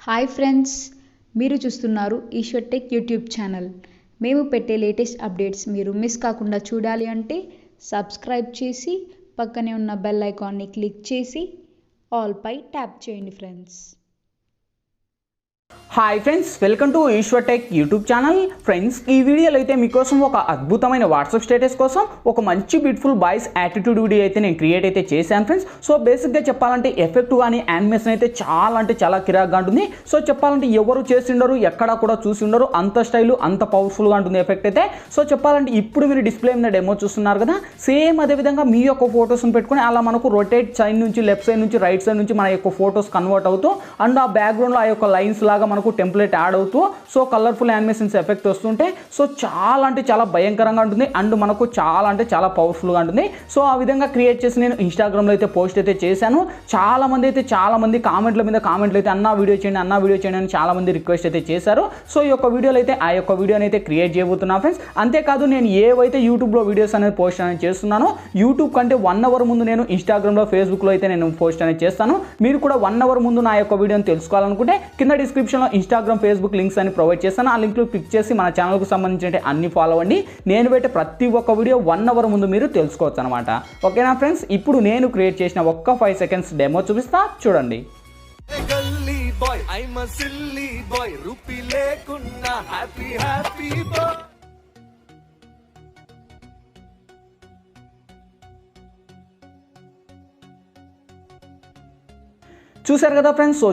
Hi friends, మీరు చూస్తున్నారు Eshwar tech YouTube channel. మేము పెట్టే లేటెస్ట్ అప్డేట్స్ మీరు మిస్ కాకుండా చూడాలి అంటే సబ్స్క్రైబ్ చేసి పక్కనే ఉన్న బెల్ ఐకాన్ని క్లిక్ చేసి ఆల్ పై ట్యాప్ చేయండి friends. Hi friends, welcome to Eshwar tech YouTube channel. Friends, ఈ వీడియోలో అయితే మీకోసం ఒక అద్భుతమైన వాట్సాప్ స్టేటస్ కోసం ఒక మంచి బ్యూటిఫుల్ బాయ్స్ యాటిట్యూడ్ వీడియో అయితే నేను క్రియేట్ అయితే చేశాను ఫ్రెండ్స్. సో బేసిక్గా చెప్పాలంటే ఎఫెక్ట్ కానీ యానిమేషన్ అయితే చాలా కిరాక్గా ఉంటుంది. సో చెప్పాలంటే ఎవరు చేసి ఉండరు, ఎక్కడా కూడా చూసి ఉండరు, అంత స్టైల్ అంత పవర్ఫుల్గా ఉంటుంది ఎఫెక్ట్ అయితే. సో చెప్పాలంటే ఇప్పుడు మీరు డిస్ప్లే మీద డెమో చూస్తున్నారు కదా, సేమ్ అదేవిధంగా మీ యొక్క ఫొటోస్ని పెట్టుకుని అలా మనకు రొటేట్ సైడ్ నుంచి లెఫ్ట్ సైడ్ నుంచి రైట్ సైడ్ నుంచి మన యొక్క ఫొటోస్ కన్వర్ట్ అవుతూ అండ్ ఆ బ్యాక్గ్రౌండ్లో ఆ యొక్క లైన్స్ లాగా మనకు టెంప్లెట్ యాడ్ అవుతూ సో కలర్ఫుల్ యానిమేషన్స్ ఎఫెక్ట్ వస్తుంటే సో చాలా భయంకరంగా ఉంటుంది అండ్ మనకు చాలా పవర్ఫుల్గా ఉంటుంది. సో ఆ విధంగా క్రియేట్ చేసి నేను ఇన్స్టాగ్రామ్లో అయితే పోస్ట్ అయితే చేశాను. చాలా మంది కామెంట్ల మీద కామెంట్లు అయితే అన్న వీడియో చేయండి అని చాలా మంది రిక్వెస్ట్ అయితే చేశారు. సో ఈ యొక్క వీడియోలో అయితే ఆ యొక్క వీడియోని అయితే క్రియేట్ చేయబోతున్నా ఫ్రెండ్స్. అంతేకాదు నేను ఏవైతే యూట్యూబ్లో వీడియోస్ అనేది పోస్ట్ అనేది చేస్తున్నానో యూట్యూబ్ కంటే 1 అవర్ ముందు నేను ఇన్స్టాగ్రామ్లో ఫేస్బుక్లో అయితే నేను పోస్ట్ అనేది చేస్తాను. మీరు కూడా 1 అవర్ ముందు నా యొక్క వీడియోని తెలుసుకోవాలనుకుంటే కింద డిస్క్రిప్షన్లో ఇన్స్టాగ్రామ్ ఫేస్బుక్ లింక్స్ అని ప్రొవైడ్ చేస్తాను. ఆ లింక్లో క్లిక్ చేసి మన ఛానల్కు సంబంధించిన అన్ని ఫాలో అవ్వండి. నేను పెట్టే ప్రతి ఒక్క వీడియో 1 అవర్ ముందు మీరు తెలుసుకోవచ్చు అనమాట. ఓకేనా ఫ్రెండ్స్, ఇప్పుడు నేను క్రియేట్ చేసిన ఒక్క 5 సెకండ్స్ డెమో చూపిస్తా, చూడండి. చూసారు కదా ఫ్రెండ్స్, సో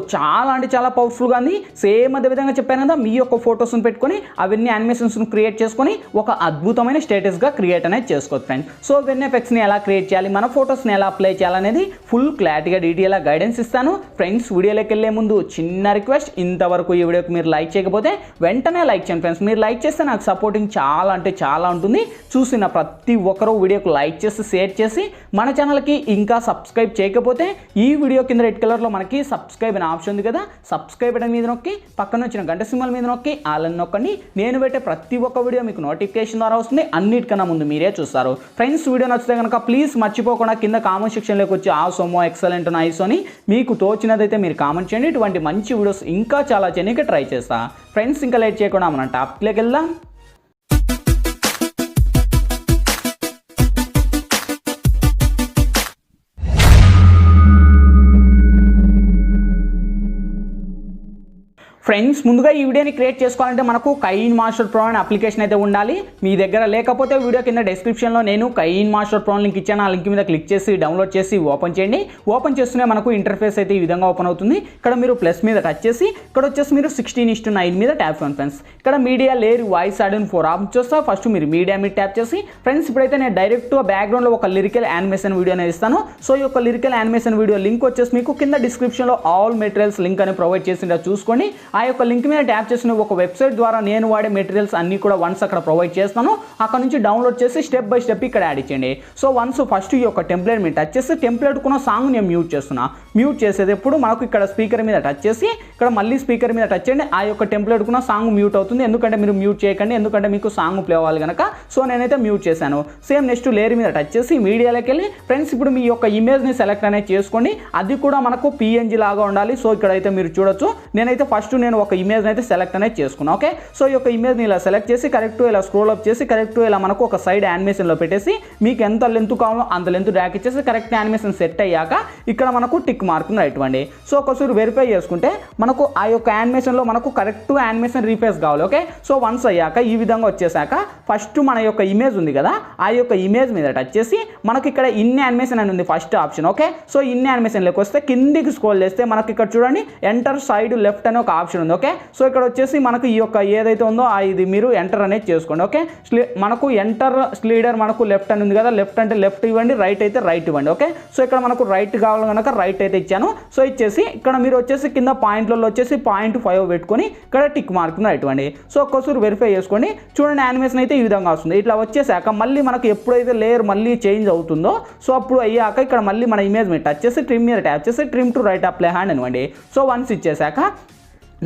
చాలా పవర్ఫుల్గా ఉంది. సేమ్ అదే విధంగా చెప్పాను కదా, మీ యొక్క ఫొటోస్ని పెట్టుకొని అవన్నీ యానిమేషన్స్ని క్రియేట్ చేసుకొని ఒక అద్భుతమైన స్టేటస్గా క్రియేట్ అనేది చేసుకోవచ్చు ఫ్రెండ్స్. సో వెన్ ఎఫెక్ట్స్ని ఎలా క్రియేట్ చేయాలి, మన ఫొటోస్ని ఎలా అప్లై చేయాలనేది ఫుల్ క్లారిటీగా డీటెయిల్గా గైడెన్స్ ఇస్తాను ఫ్రెండ్స్. వీడియోలోకి వెళ్ళే ముందు చిన్న రిక్వెస్ట్, ఇంతవరకు ఈ వీడియోకి మీరు లైక్ చేయకపోతే వెంటనే లైక్ చేయండి ఫ్రెండ్స్. మీరు లైక్ చేస్తే నాకు సపోర్టింగ్ చాలా ఉంటుంది. చూసిన ప్రతి ఒక్కరూ వీడియోకి లైక్ చేసి షేర్ చేసి మన ఛానల్కి ఇంకా సబ్స్క్రైబ్ చేయకపోతే ఈ వీడియో కింద రెడ్ కలర్లో మనకి సబ్స్క్రైబ్ అనే ఆప్షన్ ఉంది కదా, సబ్స్క్రైబ్ బటన్ మీద నొక్కి పక్కన వచ్చిన గంట సింబల్ మీద నొక్కి ఆల్ అని నొక్కండి. నేను పెట్టే ప్రతి ఒక్క వీడియో మీకు నోటిఫికేషన్ ద్వారా వస్తుంది. అన్నిటికన్నా ముందు మీరే చూస్తారు ఫ్రెండ్స్. వీడియో నచ్చితే కనుక ప్లీజ్ మర్చిపోకుండా కింద కామెంట్ సెక్షన్లోకి వచ్చి ఆసోమో ఎక్సలెంట్ నైస్ అని మీకు తోచినదైతే మీరు కామెంట్ చేయండి. ఇటువంటి మంచి వీడియోస్ ఇంకా చాలా చేయడానికి ట్రై చేస్తా ఫ్రెండ్స్. ఇంకా లేట్ చేయకుండా మనం టాపిక్లోకి వెళ్దాం. ఫ్రెండ్స్, ముందుగా ఈ వీడియోని క్రియేట్ చేసుకోవాలంటే మనకు కైన్ మాస్టర్ ప్రో అనే అప్లికేషన్ అయితే ఉండాలి. మీ దగ్గర లేకపోతే వీడియో కింద డిస్క్రిప్షన్లో నేను కైన్ మాస్టర్ ప్రో లింక్ ఇచ్చాను. ఆ లింక్ మీద క్లిక్ చేసి డౌన్లోడ్ చేసి ఓపెన్ చేయండి. ఓపెన్ చేస్తూనే మనకు ఇంటర్ఫేస్ అయితే ఈ విధంగా ఓపెన్ అవుతుంది. ఇక్కడ మీరు ప్లస్ మీద టచ్ చేసి ఇక్కడ వచ్చేసి మీరు 16:9 మీద ట్యాప్ చేయండి ఫ్రెండ్స్. ఇక్కడ media layer voice add 4 option చూస్తా. ఫస్ట్ మీరు మీడియా మీద ట్యాప్ చేసి ఫ్రెండ్స్ ఇప్పుడైతే నేను డైరెక్ట్ బ్యాక్గ్రౌండ్లో ఒక లిరికల్ యానిమేషన్ వీడియో అనేది ఇస్తాను. సో ఈ యొక్క లిరికల్ యానిమేషన్ వీడియో లింక్ వచ్చేసి మీకు కింద డిస్క్రిప్షన్లో ఆల్ మెటీరియల్స్ లింక్ అని ప్రొవైడ్ చేసిందో చూసుకోండి. ఆ యొక్క లింక్ మీద ట్యాప్ చేసిన ఒక వెబ్సైట్ ద్వారా నేను వాడే మెటీరియల్స్ అన్ని కూడా వన్స్ అక్కడ ప్రొవైడ్ చేస్తాను. అక్కడ నుంచి డౌన్లోడ్ చేసి స్టెప్ బై స్టెప్ ఇక్కడ యాడ్ ఇచ్చేయండి. సో వన్స్ ఫస్ట్ ఈ యొక్క టెంప్లెట్ మీద టచ్ చేసి టెంప్లెట్ కున్న సాంగ్ నేను మ్యూట్ చేస్తున్నా. మ్యూట్ చేసేది ఎప్పుడు మనకు ఇక్కడ స్పీకర్ మీద టచ్ చేసి ఇక్కడ మళ్ళీ స్పీకర్ మీద టచ్ చేయండి. ఆ యొక్క టెంప్లెట్ కున్న సాంగ్ మ్యూట్ అవుతుంది. ఎందుకంటే మీరు మ్యూట్ చేయకండి, ఎందుకంటే మీకు సాంగ్ ప్లే అవ్వాలి కనుక. సో నేనైతే మ్యూట్ చేశాను. సేమ్ నెక్స్ట్ లేయర్ మీద టచ్ చేసి మీడియాలోకి వెళ్ళి ఫ్రెండ్స్ ఇప్పుడు మీ యొక్క ఇమేజ్ని సెలెక్ట్ అనేది చేసుకోండి. అది కూడా మనకు PNG లాగా ఉండాలి. సో ఇక్కడైతే మీరు చూడొచ్చు. నేనైతే ఫస్ట్ నేను ఒక ఇమేజ్ అయితే సెలెక్ట్ అనేది చేసుకున్నాను. ఓకే, సో ఈ యొక్క ఇమేజ్ని ఇలా సెలెక్ట్ చేసి కరెక్ట్ ఇలా స్క్రోల్ అప్ చేసి కరెక్ట్ ఇలా మనకు ఒక సైడ్ యానిమేషన్లో పెట్టేసి మీకు ఎంత లెంత్ కావాలో అంత లెంత్ డ్రాగ్ ఇచ్చేసి కరెక్ట్ యానిమేషన్ సెట్ అయ్యాక ఇక్కడ మనకు టిక్ మార్క్ రైట్ ఇవ్వండి. సో ఒకసారి వెరిఫై చేసుకుంటే మనకు ఆ యొక్క యానిమేషన్లో మనకు కరెక్ట్ యానిమేషన్ రీఫేస్ కావాలి. ఓకే, సో వన్స్ అయ్యాక ఈ విధంగా వచ్చేసాక ఫస్ట్ మన యొక్క ఇమేజ్ ఉంది కదా, ఆ యొక్క ఇమేజ్ మీద టచ్ చేసి మనకి ఇక్కడ ఇన్ యానిమేషన్ అని ఉంది first option. Okay, so in యానిమేషన్లోకి వస్తే కిందికి స్క్రోల్ చేస్తే మనకి ఇక్కడ చూడండి ఎంటర్ సైడ్ లెఫ్ట్ అనే ఒక ఆప్షన్ ఉంది. ఓకే, సో ఇక్కడ వచ్చేసి మనకు ఈ యొక్క ఏదైతే ఉందో ఇది మీరు ఎంటర్ అనేది చేసుకోండి. ఓకే, మనకు ఎంటర్ స్లీడర్ మనకు లెఫ్ట్ అని ఉంది కదా, లెఫ్ట్ అంటే లెఫ్ట్ ఇవ్వండి, రైట్ అయితే రైట్ ఇవ్వండి. ఓకే, సో ఇక్కడ మనకు రైట్ కావాలి కనుక రైట్ అయితే ఇచ్చాను. సో ఇచ్చేసి ఇక్కడ మీరు వచ్చేసి కింద పాయింట్లలో వచ్చేసి 0.5 పెట్టుకొని ఇక్కడ టిక్ మార్క్ రైట్ ఇవ్వండి. సో ఒక్కసారి వెరిఫై చేసుకోండి. చూడండి యానిమేషన్ అయితే ఈ విధంగా వస్తుంది. ఇట్లా వచ్చేసాక మళ్ళీ మనకు ఎప్పుడైతే లేయర్ మళ్ళీ చేంజ్ అవుతుందో సో అప్పుడు అయ్యాక ఇక్కడ మళ్ళీ మన ఇమేజ్ మీద టచ్ చేసి ట్రిమ్ మీద ట్యాప్ చేసి trim to right apply hand అనివ్వండి. సో వన్స్ ఇచ్చేసాక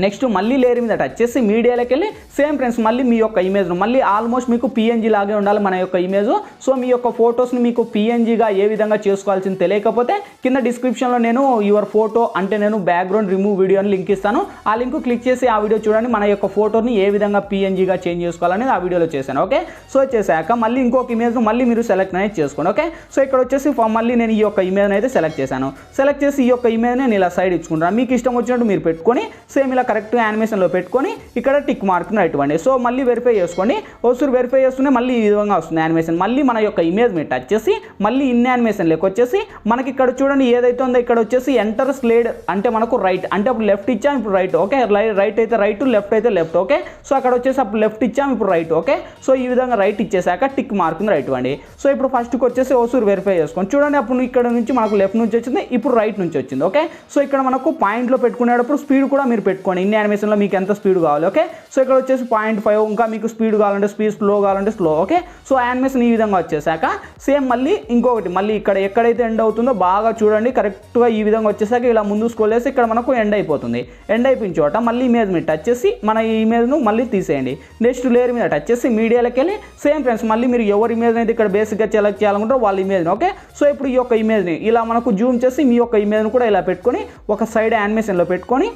నెక్స్ట్ మళ్ళీ లేయర్ మీద టచ్ చేసి మీడియాలోకి వెళ్ళి సేమ్ ఫ్రెండ్స్ మళ్ళీ మీ యొక్క ఇమేజ్ను మళ్ళీ ఆల్మోస్ట్ మీకు పిఎన్జీ లాగే ఉండాలి మన యొక్క ఇమేజ్. సో మీ యొక్క ఫొటోస్ని మీకు పిఎన్జీగా ఏ విధంగా చేసుకోవాల్సింది తెలియకపోతే కింద డిస్క్రిప్షన్లో నేను యువర్ ఫోటో అంటే నేను బ్యాక్గ్రౌండ్ రిమూవ్ వీడియోని లింక్ ఇస్తాను. ఆ లింక్ క్లిక్ చేసి ఆ వీడియో చూడండి. మన యొక్క ఫోటోని ఏ విధంగా పిఎన్జీగా చేంజ్ చేసుకోవాలనేది ఆ వీడియోలో చేశాను. ఓకే, సో చేశాక మళ్ళీ ఇంకొక ఇమేజ్ను మళ్ళీ మీరు సెలెక్ట్ అనేది చేసుకోండి. ఓకే, సో ఇక్కడ వచ్చేసి మళ్ళీ నేను ఈ యొక్క ఇమేజ్ని అయితే సెలెక్ట్ చేశాను. సెలెక్ట్ చేసి ఈ యొక్క ఇమేజ్ని నేను ఇలా సైడ్ ఇచ్చుకుంటాను. మీకు ఇష్టం వచ్చినట్టు మీరు పెట్టుకొని సేమ్ ఇలా కరెక్ట్గా యానిమేషన్లో పెట్టుకొని ఇక్కడ టిక్ మార్క్ని ఇవ్వండి. సో మళ్ళీ వెరిఫై చేసుకోండి. ఒకసారి వెరిఫై చేస్తూనే మళ్ళీ ఈ విధంగా వస్తుంది యానిమేషన్. మళ్ళీ మన యొక్క ఇమేజ్ మీద టచ్ చేసి మళ్ళీ ఇన్ యానిమేషన్లోకి వచ్చేసి మనకి ఇక్కడ చూడండి ఏదైతే ఉందో ఇక్కడ వచ్చేసి ఎంటర్ స్లైడ్ అంటే మనకు రైట్ అంటే అప్పుడు లెఫ్ట్ ఇచ్చాం ఇప్పుడు రైట్. ఓకే, రైట్ అయితే రైట్, లెఫ్ట్ అయితే లెఫ్ట్. ఓకే, సో అక్కడ వచ్చేసి అప్పుడు లెఫ్ట్ ఇచ్చాం ఇప్పుడు రైట్. ఓకే, సో ఈ విధంగా రైట్ ఇచ్చేసాక టిక్ మార్క్ని రైట్ ఇవ్వండి. సో ఇప్పుడు ఫస్ట్కి వచ్చేసి ఒకసారి వెరిఫై చేసుకోండి. చూడండి అప్పుడు ఇక్కడ నుంచి మనకు లెఫ్ట్ నుంచి వచ్చింది ఇప్పుడు రైట్ నుంచి వచ్చింది. ఓకే, సో ఇక్కడ మనకు పాయింట్లో పెట్టుకునేటప్పుడు స్పీడ్ కూడా మీరు పెట్టుకోండి. ఇన్ యానిమేషన్లో మీకు ఎంత స్పీడ్ కావాలి. ఓకే, సో ఇక్కడ వచ్చేసి 0.5 ఇంకా మీకు స్పీడ్ కావాలంటే స్పీడ్, స్లో కావాలంటే స్లో. ఓకే, సో యానిమేషన్ ఈ విధంగా వచ్చేసాక సేమ్ మళ్ళీ ఇంకొకటి మళ్ళీ ఇక్కడ ఎక్కడైతే ఎండ్ అవుతుందో బాగా చూడండి కరెక్ట్గా ఈ విధంగా వచ్చేసాక ఇలా ముందు స్క్రోల్ చేసి ఇక్కడ మనకు ఎండ్ అయిపోతుంది. ఎండ్ అయిపోయిన చోట మళ్ళీ ఇమేజ్ మీద టచ్ చేసి మన ఈ ఇమేజ్ను మళ్ళీ తీసేయండి. నెక్స్ట్ లేయర్ మీద టచ్ చేసి మీడియాలోకి వెళ్ళి సేమ్ ఫ్రెండ్స్ మళ్ళీ మీరు ఎవరి ఇమేజ్ అయితే ఇక్కడ బేసిక్గా సెలెక్ట్ చేయాలనుకుంటారో వాళ్ళ ఇమేజ్ని. ఓకే, సో ఇప్పుడు ఈ యొక్క ఇమేజ్ని ఇలా మనకు జూమ్ చేసి మీ యొక్క ఇమేజ్ను కూడా ఇలా పెట్టుకొని ఒక సైడ్ యానిమేషన్లో పెట్టుకొని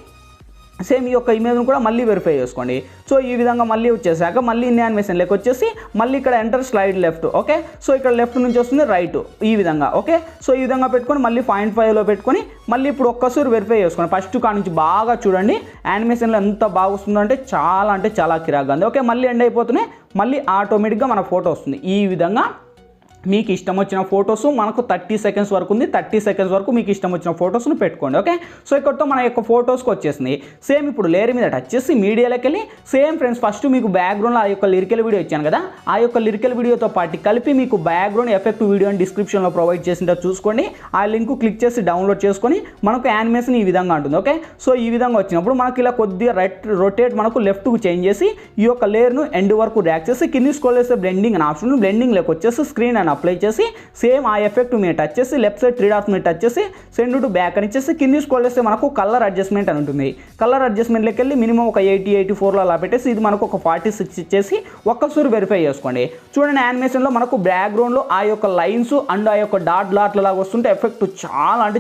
సేమ్ ఈ యొక్క ఇమేజ్ను కూడా మళ్ళీ వెరిఫై చేసుకోండి. సో ఈ విధంగా మళ్ళీ వచ్చేసాక మళ్ళీ ఇన్ యానిమేషన్లోకి వచ్చేసి మళ్ళీ ఇక్కడ enter slide left. Okay, so ఇక్కడ లెఫ్ట్ నుంచి వస్తుంది రైట్ ఈ విధంగా. ఓకే, సో ఈ విధంగా పెట్టుకొని మళ్ళీ 0.5లో పెట్టుకొని మళ్ళీ ఇప్పుడు ఒక్కసారి వెరిఫై చేసుకోండి. ఫస్ట్ కాడ నుంచి బాగా చూడండి యానిమేషన్లో ఎంత బాగా వస్తుందో అంటే చాలా కిరాక్గా ఉంది. ఓకే, మళ్ళీ ఎండ్ అయిపోతున్నాయి మళ్ళీ ఆటోమేటిక్గా మన ఫోటో వస్తుంది. ఈ విధంగా మీకు ఇష్టం వచ్చిన ఫొటోస్ మనకు 30 సెకండ్స్ వరకు ఉంది. 30 సెకండ్స్ వరకు మీకు ఇష్టం వచ్చిన ఫొటోస్ను పెట్టుకోండి. ఓకే, సో ఇక్కడతో మన యొక్క ఫొటోస్కి వచ్చేసింది. సేమ్ ఇప్పుడు లేయర్ మీద టచ్ చేసి మీడియాలోకి వెళ్ళి సేమ్ ఫ్రెండ్స్ ఫస్ట్ మీకు బ్యాక్గ్రౌండ్లో ఆ యొక్క లిరికల్ వీడియో ఇచ్చాను కదా, ఆ యొక్క లిరికల్ వీడియోతో పాటు కలిపి మీకు బ్యాక్గ్రౌండ్ ఎఫెక్ట్ వీడియో అని డిస్క్రిప్షన్లో ప్రొవైడ్ చేసిందో చూసుకోండి. ఆ లింక్ క్లిక్ చేసి డౌన్లోడ్ చేసుకొని మనకు యానిమేషన్ ఈ విధంగా ఉంటుంది. ఓకే, సో ఈ విధంగా వచ్చినప్పుడు మనకి ఇలా కొద్దిగా రొటేట్ మనకు లెఫ్ట్కు చేంజ్ చేసి ఈ యొక్క లేయర్ను ఎండ్ వరకు డ్రాగ్ చేసి కింది స్క్రోల్ చేస్తే బ్లెండింగ్ అని ఆప్షన్ బ్లెండింగ్లోకి వచ్చేసి స్క్రీన్ అని అప్లై చేసి సేమ్ ఆ ఎఫెక్ట్ మీద టచ్ చేసి లెఫ్ట్ సైడ్ 3 డాట్స్ మీద టచ్ చేసి సెండ్ టు బ్యాక్ అని ఇచ్చేసి కింది స్క్రోల్ చేస్తే మనకు కలర్ అడ్జస్ట్మెంట్ అని ఉంటుంది. కలర్ అడ్జస్ట్మెంట్లోకి వెళ్ళి మినిమం ఒక 80-84లో అలా పెట్టేసి ఇది మనకు ఒక 46 ఇచ్చేసి ఒక్కసారి వెరిఫై చేసుకోండి. చూడండి యానిమేషన్లో మనకు బ్యాక్గ్రౌండ్లో ఆ యొక్క లైన్స్ అండ్ ఆ యొక్క డాట్ లాగా వస్తుంటే ఎఫెక్ట్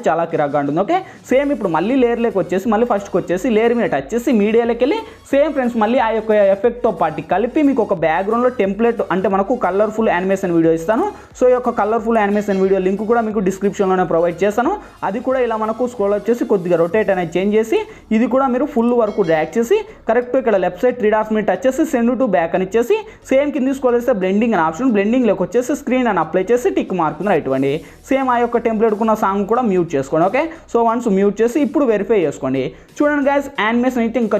చాలా కిరాక్గా ఉంటుంది. ఓకే, సేమ్ ఇప్పుడు మళ్ళీ లేయర్లోకి వచ్చేసి మళ్ళీ ఫస్ట్కి వచ్చేసి లేయర్ మీద టచ్ చేసి మీడియాలోకి వెళ్ళి సేమ్ ఫ్రెండ్స్ మళ్ళీ ఆ యొక్క ఎఫెక్ట్తో పాటు కలిపి మీకు ఒక బ్యాక్గ్రౌండ్లో టెంప్లెట్ అంటే మనకు కలర్ఫుల్ యానిమేషన్ వీడియో ఇస్తాను. సో ఈ యొక్క కలర్ఫుల్ యానిమేషన్ వీడియో లింక్ కూడా మీకు డిస్క్రిప్షన్లోనే ప్రొవైడ్ చేస్తాను. అది కూడా ఇలా మనకు స్క్రోల్ వచ్చేసి కొద్దిగా రొటేట్ అనేది చేంజ్ చేసి ఇది కూడా మీరు ఫుల్ వరకు డ్రాగ్ చేసి కరెక్ట్ ఇక్కడ లెఫ్ట్ సైడ్ 3 డాట్స్ మీద టచ్ చేసి సెండ్ టు బ్యాక్ అని ఇచ్చేసి సేమ్ కింది స్క్రోల్ చేస్తే బ్లెండింగ్ అని ఆప్షన్ బ్లెండింగ్లోకి వచ్చేసి స్క్రీన్ అని అప్లై చేసి టిక్ మార్క్ రైట్ ఇవ్వండి. సేమ్ ఆ యొక్క టెంప్లెట్ ఉన్న సాంగ్ కూడా మ్యూట్ చేసుకోండి. ఓకే, సో వన్స్ మ్యూట్ చేసి ఇప్పుడు వెరిఫై చేసుకోండి. చూడండి గైస్ యానిమేషన్ అయితే ఇంకా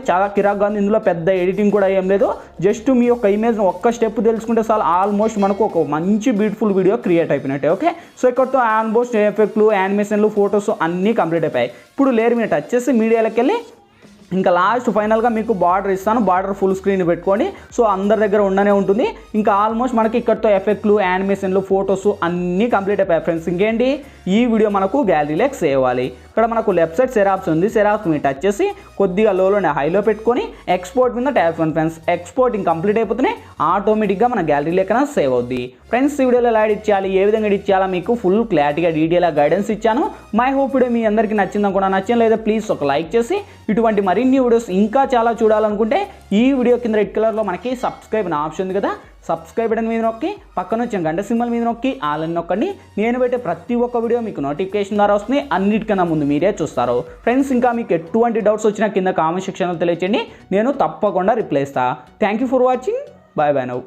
చాలా కిరాక్గా ఉంది. ఇందులో పెద్ద ఎడిటింగ్ కూడా ఏం లేదు. జస్ట్ మీ యొక్క ఇమేజ్ ఒక్క స్టెప్ తెలుసుకుంటే చాలు ఆల్మోస్ట్ మనకు ఒక మంచి బ్యూటిఫుల్ వీడియో క్రియేట్ అయిపోయినట్టే. ఓకే, సో ఇక్కడతో ఆల్మోస్ట్ ఎఫెక్ట్లు యానిమేషన్లు ఫొటోస్ అన్నీ కంప్లీట్ అయిపోయాయి. ఇప్పుడు లేయర్ మీద టచ్ చేసి మీడియాలోకి వెళ్ళి ఇంకా లాస్ట్ ఫైనల్గా మీకు బార్డర్ ఇస్తాను. బార్డర్ ఫుల్ స్క్రీన్ పెట్టుకోండి. సో అందరి దగ్గర ఉండనే ఉంటుంది. ఇంకా ఆల్మోస్ట్ మనకి ఇక్కడతో ఎఫెక్ట్లు యానిమేషన్లు ఫొటోస్ అన్నీ కంప్లీట్ అయిపోయాయి ఫ్రెండ్స్. ఇంకేంటి ఈ వీడియో మనకు గ్యాలరీలోకి సేవ్ అవ్వాలి. ఇక్కడ మనకు లెఫ్ట్ సైడ్ సెరాప్స్ ఉంది. సెరాప్స్ మీద టచ్ చేసి కొద్దిగా లోలోనే హైలో పెట్టుకొని ఎక్స్పోర్ట్ మీద ట్యాప్ చేయండి ఫ్రెండ్స్. ఎక్స్పోర్టింగ్ కంప్లీట్ అయిపోతేనే ఆటోమేటిక్గా మన గ్యాలరీలోకి సేవ్ అవుద్ది. ఫ్రెండ్స్ ఈ వీడియోలో ఎలా ఎడిట్ చేయాలి, ఏ విధంగా ఎడిట్ చేయాలో మీకు ఫుల్ క్లారిటీగా డీటెయిల్గా గైడెన్స్ ఇచ్చాను. మై హోప్ వీడియో మీ అందరికీ నచ్చిందని కూడా నచ్చింది లేదా ప్లీజ్ ఒక లైక్ చేసి ఇటువంటి మరిన్ని వీడియోస్ ఇంకా చాలా చూడాలనుకుంటే ఈ వీడియో కింద రెడ్ కలర్లో మనకి సబ్స్క్రైబ్ అనే ఆప్షన్ ఉంది కదా, సబ్స్క్రైబ్ బటన్ మీద నొక్కి పక్కన వచ్చిన గంట సింబల్ మీద నొక్కి ఆల్ అని నొక్కండి. నేను పెట్టే ప్రతి ఒక్క వీడియో మీకు నోటిఫికేషన్ ద్వారా వస్తుంది. అన్నిటికన్నా ముందు మీరే చూస్తారు. ఫ్రెండ్స్ ఇంకా మీకు ఎటువంటి డౌట్స్ వచ్చినా కింద కామెంట్ సెక్షన్లో తెలియచేయండి. నేను తప్పకుండా రిప్లై ఇస్తాను. Thank you for watching. Bye now.